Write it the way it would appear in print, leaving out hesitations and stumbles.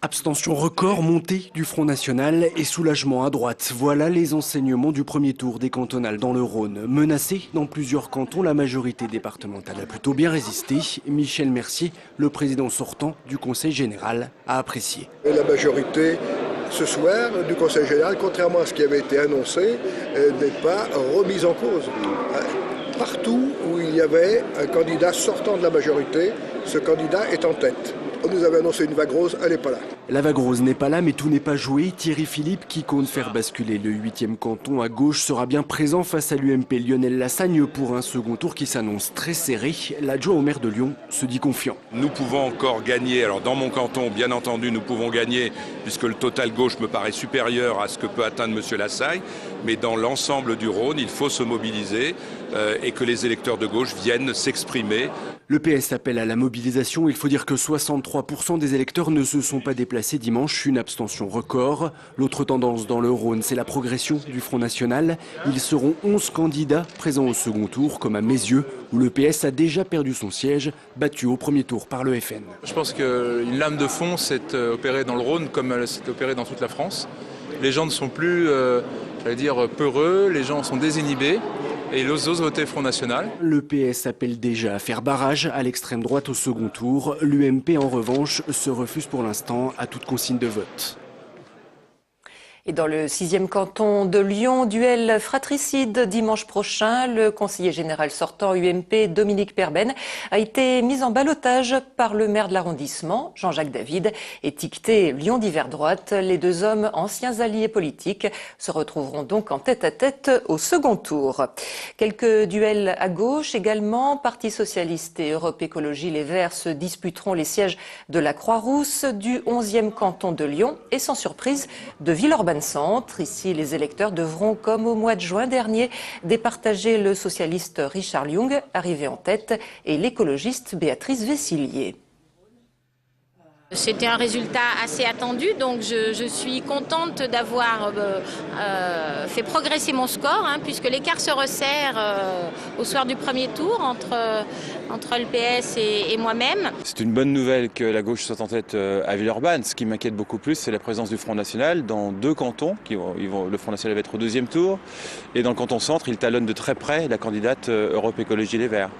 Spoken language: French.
Abstention record, montée du Front National et soulagement à droite. Voilà les enseignements du premier tour des cantonales dans le Rhône. Menacée dans plusieurs cantons, la majorité départementale a plutôt bien résisté. Michel Mercier, le président sortant du Conseil général, a apprécié. La majorité ce soir du Conseil général, contrairement à ce qui avait été annoncé, n'est pas remise en cause. Partout où il y avait un candidat sortant de la majorité, ce candidat est en tête. On nous avait annoncé une vague rose, elle n'est pas là. La vague rose n'est pas là, mais tout n'est pas joué. Thierry Philippe, qui compte faire basculer le 8e canton à gauche, sera bien présent face à l'UMP Lionel Lassagne pour un second tour qui s'annonce très serré. L'adjoint au maire de Lyon se dit confiant. Nous pouvons encore gagner. Alors dans mon canton, bien entendu, nous pouvons gagner puisque le total gauche me paraît supérieur à ce que peut atteindre M. Lassagne. Mais dans l'ensemble du Rhône, il faut se mobiliser et que les électeurs de gauche viennent s'exprimer. Le PS appelle à la mobilisation. Il faut dire que 63% des électeurs ne se sont pas déplacés dimanche, une abstention record. L'autre tendance dans le Rhône, c'est la progression du Front National. Ils seront 11 candidats présents au second tour, comme à Meyzieux, où le PS a déjà perdu son siège, battu au premier tour par le FN. Je pense qu'une lame de fond s'est opérée dans le Rhône comme elle s'est opérée dans toute la France. Les gens ne sont plus, peureux, les gens sont désinhibés. Et ils osent voter Front National. Le PS appelle déjà à faire barrage à l'extrême droite au second tour. L'UMP, en revanche, se refuse pour l'instant à toute consigne de vote. Et dans le 6e canton de Lyon, duel fratricide dimanche prochain. Le conseiller général sortant UMP, Dominique Perben, a été mis en ballottage par le maire de l'arrondissement, Jean-Jacques David, étiqueté Lyon d'hiver droite. Les deux hommes, anciens alliés politiques, se retrouveront donc en tête-à-tête au second tour. Quelques duels à gauche également. Parti socialiste et Europe Écologie Les Verts se disputeront les sièges de la Croix-Rousse, du 11e canton de Lyon et sans surprise de Villeurbanne Centre. Ici, les électeurs devront, comme au mois de juin dernier, départager le socialiste Richard Ljung, arrivé en tête, et l'écologiste Béatrice Vessillier. C'était un résultat assez attendu, donc je suis contente d'avoir fait progresser mon score, puisque l'écart se resserre au soir du premier tour entre le PS et moi-même. C'est une bonne nouvelle que la gauche soit en tête à Villeurbanne. Ce qui m'inquiète beaucoup plus, c'est la présence du Front National dans deux cantons. Le Front National va être au 2e tour. Et dans le canton centre, il talonne de très près la candidate Europe Écologie Les Verts.